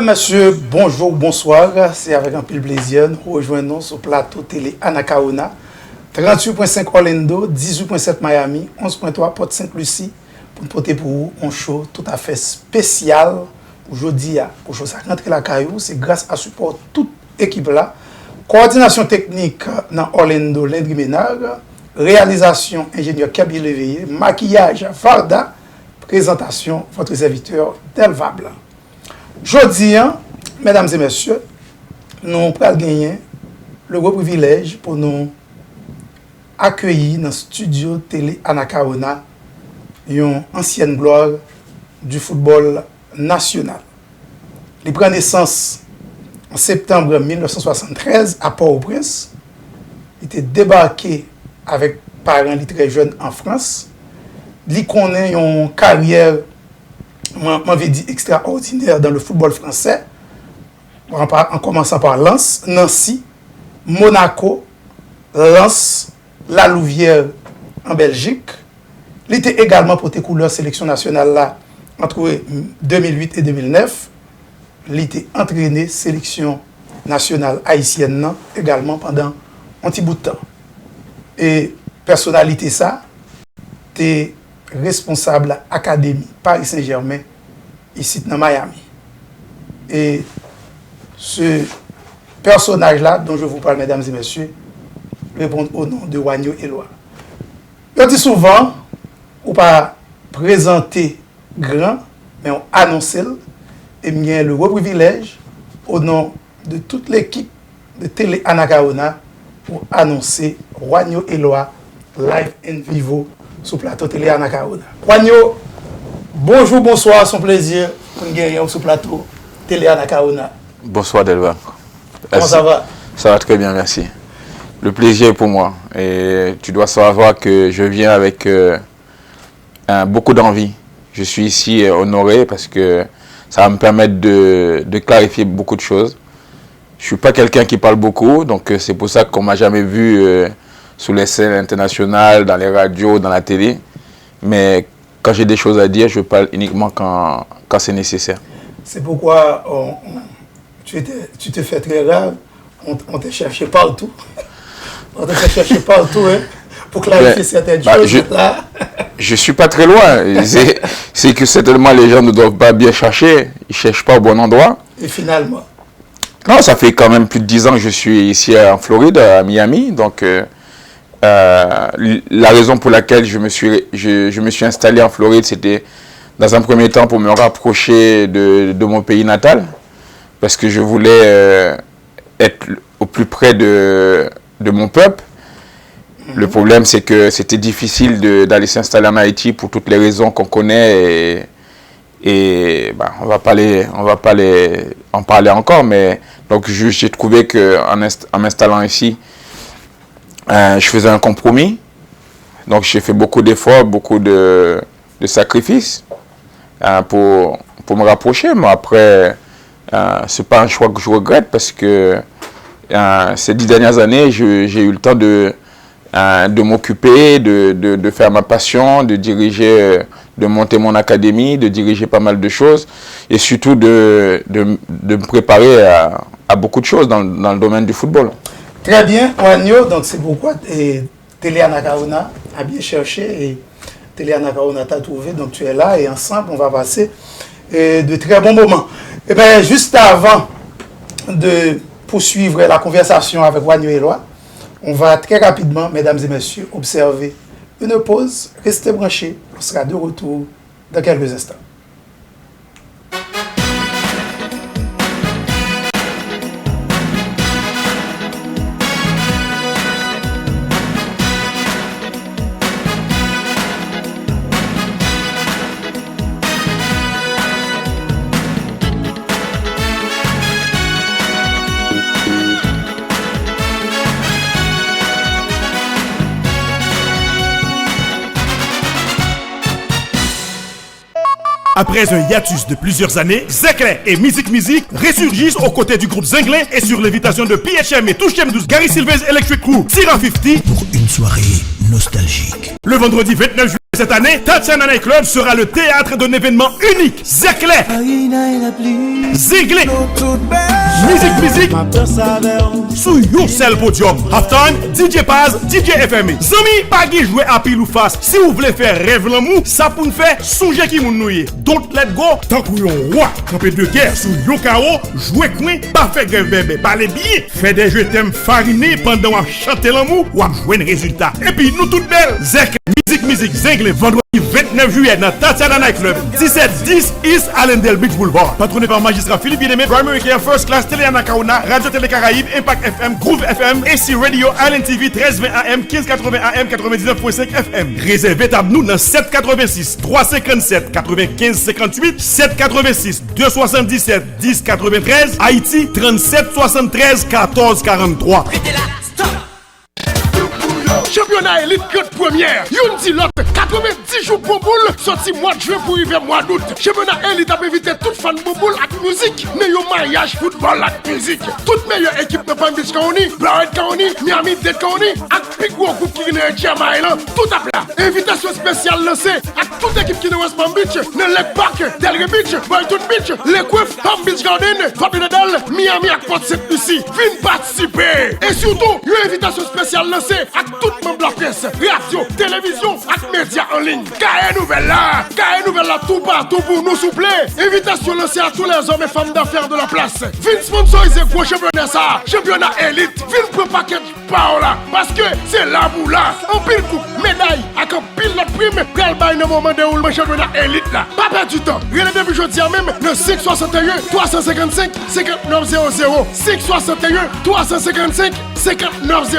messieurs, bonjour, bonsoir. C'est avec un peu plaisir nous rejoignons sur le plateau télé Anacaona. 38.5 Orlando, 18.7 Miami, 11.3 Port-Saint-Lucie pour nous porter pour vous un show tout à fait spécial. Aujourd'hui, pour chose à rentrer la caillou, c'est grâce à support toute équipe là. Coordination technique dans Orlando, Landry Ménard. Réalisation, ingénieur Kaby Léveillé. Maquillage, Varda. Présentation, votre serviteur Delva Blanc. Jeudi, mesdames et messieurs, nous allons gagner le gros privilège pour nous accueillir dans le studio télé Anacaona une ancienne gloire du football national. Il prend naissance en septembre 1973 à Port-au-Prince. Il était débarqué avec parents très jeunes en France. Il connaît une carrière extraordinaire dans le football français, en commençant par Lens, Nancy, Monaco, Lens, La Louvière en Belgique. Il était également porté couleur sélection nationale là, entre 2008 et 2009. Il était entraîné sélection nationale haïtienne là, également pendant un petit bout de temps. Et personnalité ça, t'es responsable académie Paris Saint-Germain ici dans Miami. Et ce personnage-là dont je vous parle, mesdames et messieurs, répond au nom de Wagno Éloi. Je dis souvent, on pas présenter grand, mais on annonce et bien le gros privilège au nom de toute l'équipe de Télé Anacaona pour annoncer Wagno Éloi live in vivo sur le plateau Télé Anacaona. Wagno, bonjour, bonsoir, c'est un plaisir pour nous gagner sur le plateau Télé Anacaona. Bonsoir Delva. Comment ça va? Ça va très bien, merci. Le plaisir est pour moi. Et tu dois savoir que je viens avec beaucoup d'envie. Je suis ici honoré parce que ça va me permettre de clarifier beaucoup de choses. Je ne suis pas quelqu'un qui parle beaucoup, donc c'est pour ça qu'on ne m'a jamais vu sous les scènes internationales, dans les radios, dans la télé. Mais quand j'ai des choses à dire, je parle uniquement quand c'est nécessaire. C'est pourquoi tu te fais très rare. On t'a cherché partout. On t'a fait chercher partout pour clarifier certaines choses. Je ne suis pas très loin. C'est que certainement les gens ne doivent pas bien chercher. Ils ne cherchent pas au bon endroit. Et finalement? Non, ça fait quand même plus de 10 ans que je suis ici en Floride, à Miami. Donc, la raison pour laquelle je me suis installé en Floride, c'était dans un premier temps pour me rapprocher de mon pays natal. Parce que je voulais être au plus près de mon peuple. Le problème, c'est que c'était difficile d'aller s'installer en Haïti pour toutes les raisons qu'on connaît. Et on va pas en parler encore. Mais donc, j'ai trouvé qu'en m'installant ici, je faisais un compromis. Donc, j'ai fait beaucoup d'efforts, beaucoup de sacrifices pour me rapprocher. Mais après, ce n'est pas un choix que je regrette parce que ces 10 dernières années, j'ai eu le temps de m'occuper, de faire ma passion, de diriger, de monter mon académie, de diriger pas mal de choses et surtout de me préparer à beaucoup de choses dans le domaine du football. Très bien, Wagno, donc c'est pourquoi Télé Anacaona a bien cherché et Télé Anacaona t'a trouvé, donc tu es là et ensemble on va passer de très bons moments. Et bien juste avant de poursuivre la conversation avec Wagno Éloi, on va très rapidement, mesdames et messieurs, observer une pause. Restez branchés, on sera de retour dans quelques instants. Après un hiatus de plusieurs années, Zeclé et Music ressurgissent aux côtés du groupe Zinglé et sur l'invitation de PHM et Touchem 12 Gary Silvers Electric Crew, Sierra 50 pour une soirée nostalgique. Le vendredi 29 juillet Cette année, Tatiana Night Club sera le théâtre d'un événement unique. Zeclé, Ziglé, musique, sous yon seul podium. Halftime, DJ Paz, DJ FMI. Zami, pas qui jouer à pile ou face. Si vous voulez faire rêve l'amour, ça pour nous faire songer qui moun nouye. Don't let go, tant que yon roi, campé de guerre sous yon carreau, jouer coin, pas faire grève bébé, parler bien, faire des jeux thèmes farinés pendant à chanter l'amour ou à jouer un résultat. Et puis nous toutes belles, Zek, musique, zingle, vendredi 29 juillet dans Tatiana Night Club, 1710 East Allendale Beach Boulevard. Patronné par magistrat Philippe Bien-Aimé, Primary Care, First Class, Télé Anacaona, Radio Télé Caraïbes, Impact FM, Groove FM, AC Radio, Island TV, 1320 AM, 1580 AM, 99.5 FM. Réservez table nous dans 786 357 95 58, 786 277 10 93, Haïti 37 73 14 43. Championnat élite grande première. Yundi lot 90 jours pour boule. Sorti mois de juin pour arriver mois d'août. Championnat élite a invité toute fan de boule avec musique. Meilleur mariage football avec musique. Toute meilleure équipe de Palm Beach County, Broward County, Miami-Dade County, avec plus gros groupe qui est dans Jamaica Island. Tout à plat. Invitation spéciale lancée avec toute équipe qui est dans West Palm Beach, dans Lake Park, Delray Beach, Boynton Beach, Lake West, Palm Beach Garden, Fabio Nadal, Miami avec Port St. Lucie. Viens participer. Et surtout, une invitation spéciale lancée avec tout le monde de la presse, radio, télévision et médias en ligne. Cahier nouvelle là, tout partout pour nous souple. Invitation lancée à tous les hommes et femmes d'affaires de la place. Viens sponsoriser gros championnat ça, championnat élite. Viens pour paquet par là, parce que c'est là pour là. En pile coup, médaille, avec un pile de prime, pral bail dans le moment de roulement championnat élite là. Pas perdre du temps. Rien depuis jeudi même, le 661 355 5900. 661 355 5900.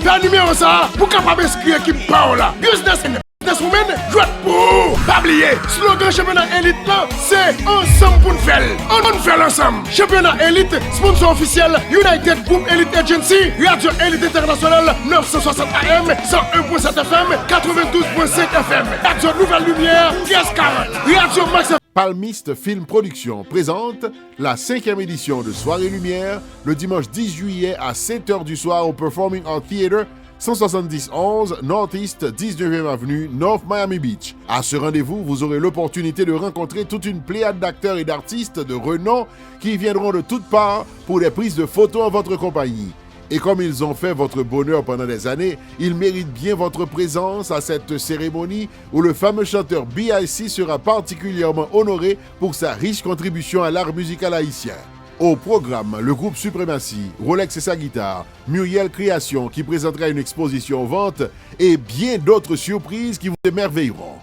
Par numéro ça, pour capable inscrire équipe Paola. Businesswoman, jouez pour. Pas oublier, slogan championnat élite là, c'est ensemble pour nous faire. On nous fait ensemble. Championnat élite, sponsor officiel, United Group Elite Agency, Radio Elite International, 960 AM, 101.7 FM, 92.5 FM. Radio Nouvelle Lumière, 1540. Radio Max. Palmiste Film Production présente la 5e édition de Soirée Lumière le dimanche 10 juillet à 7h du soir au Performing Arts Theater, 170-11 Northeast 19e Avenue, North Miami Beach. À ce rendez-vous, vous aurez l'opportunité de rencontrer toute une pléiade d'acteurs et d'artistes de renom qui viendront de toutes parts pour des prises de photos en votre compagnie. Et comme ils ont fait votre bonheur pendant des années, ils méritent bien votre présence à cette cérémonie où le fameux chanteur B.I.C. sera particulièrement honoré pour sa riche contribution à l'art musical haïtien. Au programme, le groupe Suprématie, Rolex et sa guitare, Muriel Création qui présentera une exposition aux ventes et bien d'autres surprises qui vous émerveilleront.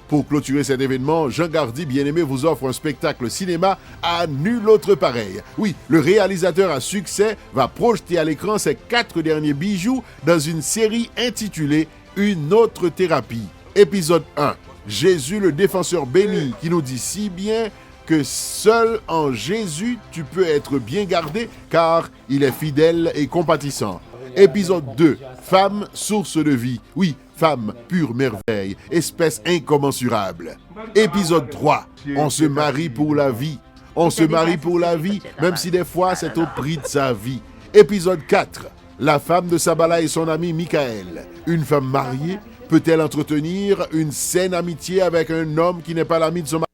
Pour clôturer cet événement, Jean Gardy Bien-Aimé vous offre un spectacle cinéma à nul autre pareil. Oui, le réalisateur à succès va projeter à l'écran ses 4 derniers bijoux dans une série intitulée « Une autre thérapie ». Épisode 1, Jésus le défenseur béni qui nous dit si bien que seul en Jésus tu peux être bien gardé car il est fidèle et compatissant. Épisode 2, Femme, source de vie. Oui, femme, pure merveille, espèce incommensurable. Épisode 3, on se marie pour la vie. On se marie pour la vie, même si des fois c'est au prix de sa vie. Épisode 4, la femme de Sabala et son ami Michael. Une femme mariée peut-elle entretenir une saine amitié avec un homme qui n'est pas l'ami de son mari?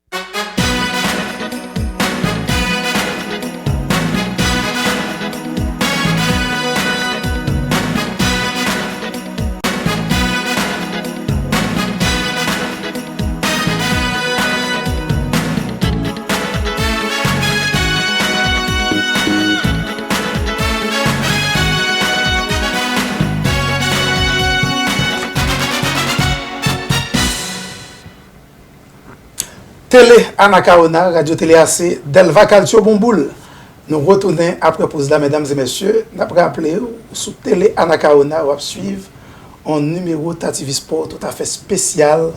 Télé Anacaona, Radio Télé AC, Delva Calcio Bomboul. Nous retournons après pause là, mesdames et messieurs. D'après rappeler, sous Télé Anacaona, on va suivre un numéro Tativi Sport tout à fait spécial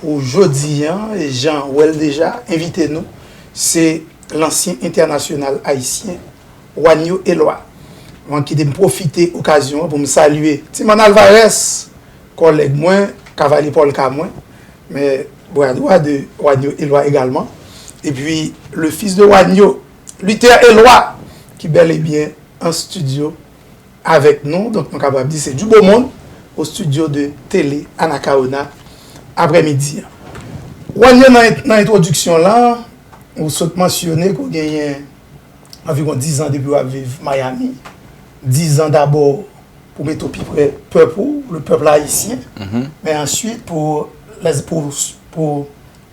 pour jeudi. Et Jean Ouel déjà, invitez-nous. C'est l'ancien international haïtien, Wanyo Eloi. Qui de me profiter occasion pour me saluer. Timon Alvarez, collègue moi, Cavalier Paul Camoin, mais Bois de Wanyo Eloi également. Et puis le fils de Wanyo, Luther Eloi, qui bel et bien en studio avec nous. Donc nous sommes capables de dire c'est du beau monde au studio de Télé Anacaona après-midi. Wanya dans l'introduction là, vous souhaitez mentionner qu'on gagne environ 10 ans depuis à vivre Miami. 10 ans d'abord pour mettre au le peuple haïtien, mais ensuite pour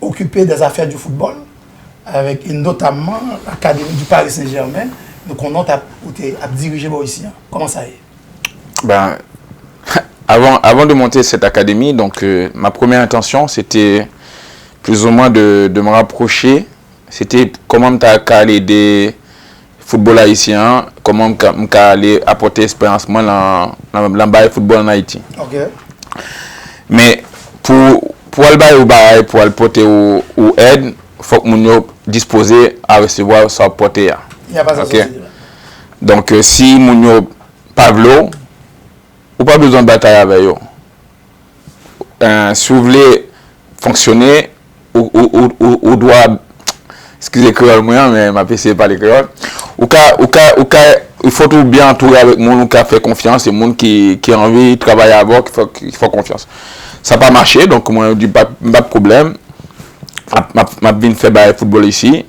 occuper des affaires du football, avec notamment l'Académie du Paris Saint-Germain, donc on a dirigé ici. Comment ça est? Ben, avant de monter cette académie, donc ma première intention c'était plus ou moins de me rapprocher. C'était comment aller des football haïtien, comment aller apporter expérience moi dans le football en Haïti. Okay. Mais pour aller pour apporter ou aide, faut que nous disposer à recevoir sa portée. Il n'y a pas ça. Okay. Donc si nous Pablo ou pas besoin de bataille avec eux. Si vous voulez fonctionner, ou doit, excusez créole moi, mais ma PC pas les créoles. Il faut tout bien entourer avec monde qui a fait confiance et monde qui a envie de travailler avec, qui faut confiance. Ça n'a pas marché, donc moi je dis pas de problème. Ma bien fait le football ici.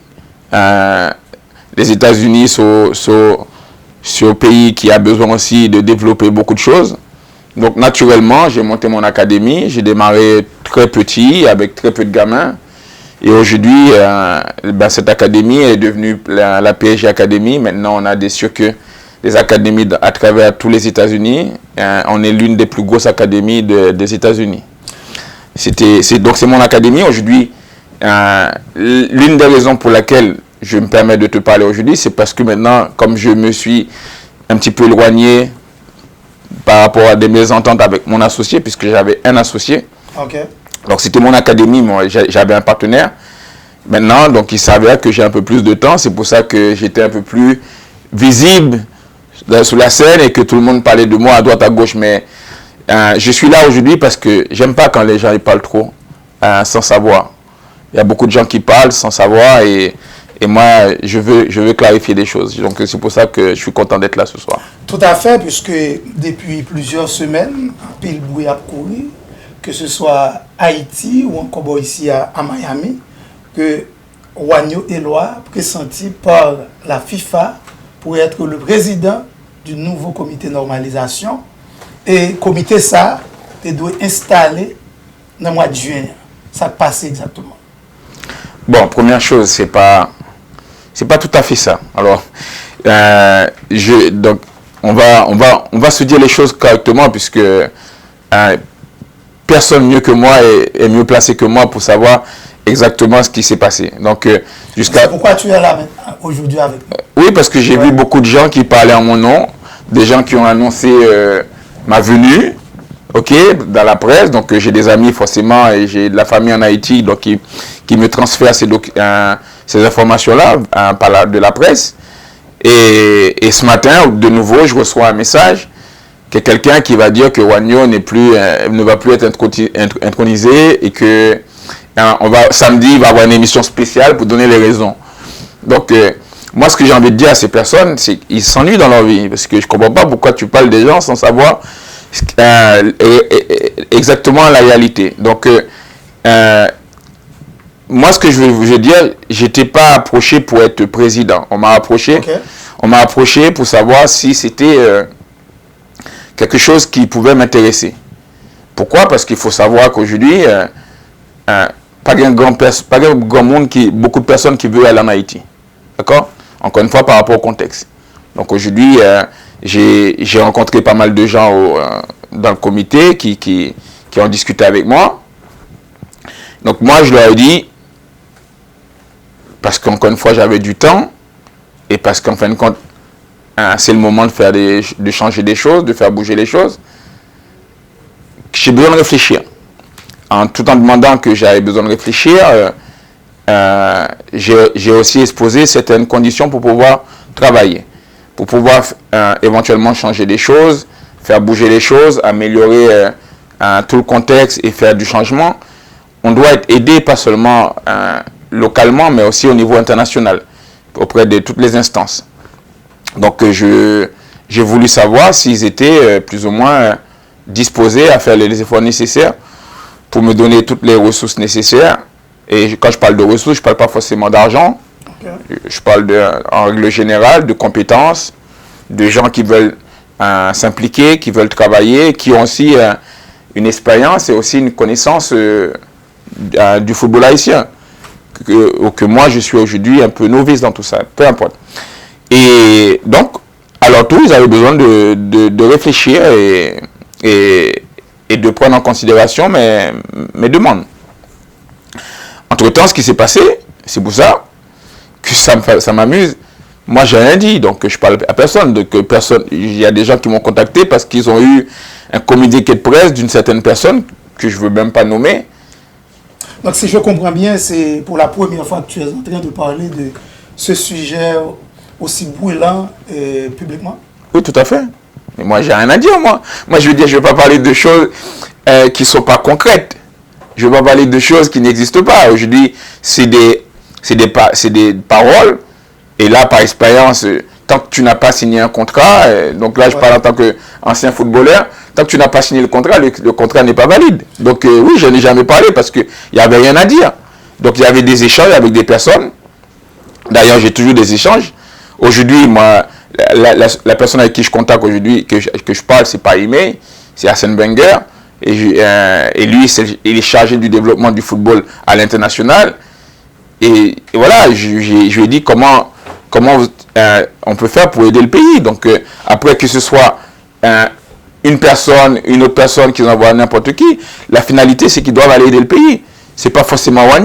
Les États-Unis sont un pays qui a besoin aussi de développer beaucoup de choses. Donc naturellement, j'ai monté mon académie. J'ai démarré très petit, avec très peu de gamins. Et aujourd'hui, cette académie est devenue la PSG Academy. Maintenant, on a des académies à travers tous les États-Unis. On est l'une des plus grosses académies des États-Unis. Donc c'est mon académie. Aujourd'hui, l'une des raisons pour laquelle je me permets de te parler aujourd'hui, c'est parce que maintenant, comme je me suis un petit peu éloigné par rapport à des mésententes avec mon associé, puisque j'avais un associé. Okay. Donc c'était mon académie, moi j'avais un partenaire. Maintenant, donc il s'avère que j'ai un peu plus de temps, c'est pour ça que j'étais un peu plus visible sur la scène et que tout le monde parlait de moi à droite à gauche. Mais je suis là aujourd'hui parce que j'aime pas quand les gens ils parlent trop sans savoir. Il y a beaucoup de gens qui parlent sans savoir et moi je veux clarifier des choses. Donc c'est pour ça que je suis content d'être là ce soir. Tout à fait, puisque depuis plusieurs semaines, pile bruit a couru, que ce soit Haïti ou encore ici à Miami, que Wagno Eloy, pressenti par la FIFA pour être le président du nouveau comité de normalisation. Et le comité ça, tu dois installer dans le mois de juin. Ça passe exactement. Bon, première chose, c'est pas tout à fait ça. Alors, donc on va se dire les choses correctement puisque personne mieux que moi est mieux placé que moi pour savoir exactement ce qui s'est passé. Donc jusqu'à. Pourquoi tu es là aujourd'hui avec nous? Oui, parce que j'ai vu beaucoup de gens qui parlaient en mon nom, des gens qui ont annoncé ma venue, ok, dans la presse. Donc j'ai des amis forcément et j'ai de la famille en Haïti, donc qui me transfèrent ces informations-là de la presse. Et ce matin, de nouveau, je reçois un message que quelqu'un qui va dire que Wagno ne va plus être intronisé et que samedi, il va avoir une émission spéciale pour donner les raisons. Donc, moi, ce que j'ai envie de dire à ces personnes, c'est qu'ils s'ennuient dans leur vie. Parce que je ne comprends pas pourquoi tu parles des gens sans savoir exactement la réalité. Donc, moi, ce que je veux dire, je n'étais pas approché pour être président. On m'a approché pour savoir si c'était quelque chose qui pouvait m'intéresser. Pourquoi? Parce qu'il faut savoir qu'aujourd'hui, pas grand monde, beaucoup de personnes qui veulent aller en Haïti. D'accord? Encore une fois, par rapport au contexte. Donc aujourd'hui, j'ai rencontré pas mal de gens dans le comité qui ont discuté avec moi. Donc moi, je leur ai dit, parce qu'encore une fois, j'avais du temps, et parce qu'en fin de compte, c'est le moment de changer des choses, de faire bouger les choses. J'ai besoin de réfléchir. Tout en demandant que j'avais besoin de réfléchir, j'ai aussi exposé certaines conditions pour pouvoir travailler, pour pouvoir éventuellement changer des choses, faire bouger les choses, améliorer tout le contexte et faire du changement. On doit être aidé pas seulement localement, mais aussi au niveau international, auprès de toutes les instances. Donc j'ai voulu savoir s'ils étaient plus ou moins disposés à faire les efforts nécessaires pour me donner toutes les ressources nécessaires. Et quand je parle de ressources, je ne parle pas forcément d'argent. Okay. Je parle en règle générale de compétences, de gens qui veulent s'impliquer, qui veulent travailler, qui ont aussi une expérience et aussi une connaissance du football haïtien. Que moi, je suis aujourd'hui un peu novice dans tout ça, peu importe. Et donc, à leur tour, ils avaient besoin de réfléchir et de prendre en considération mes demandes. Entre-temps, ce qui s'est passé, c'est pour ça que ça m'amuse. Moi, j'ai rien dit, donc je parle à personne. Il y a des gens qui m'ont contacté parce qu'ils ont eu un communiqué de presse d'une certaine personne que je ne veux même pas nommer. Donc, si je comprends bien, c'est pour la première fois que tu es en train de parler de ce sujet aussi brûlant publiquement? Oui, tout à fait. Mais moi, j'ai rien à dire, moi. Moi, je veux dire, je ne vais pas parler de choses qui ne sont pas concrètes. Je ne vais pas parler de choses qui n'existent pas. Aujourd'hui, c'est des paroles. Et là, par expérience, tant que tu n'as pas signé un contrat, donc là, je parle en tant qu'ancien footballeur, tant que tu n'as pas signé le contrat n'est pas valide. Donc oui, je n'ai jamais parlé parce qu'il n'y avait rien à dire. Donc il y avait des échanges avec des personnes. D'ailleurs, j'ai toujours des échanges. Aujourd'hui, moi, la personne avec qui je contacte aujourd'hui, que je parle, c'est pas email, c'est Arsène Wenger. Et lui, il est chargé du développement du football à l'international. Et voilà, je lui ai dit comment on peut faire pour aider le pays. Donc, après que ce soit une autre personne qui envoie n'importe qui, la finalité, c'est qu'ils doivent aller aider le pays. C'est pas forcément Wanya.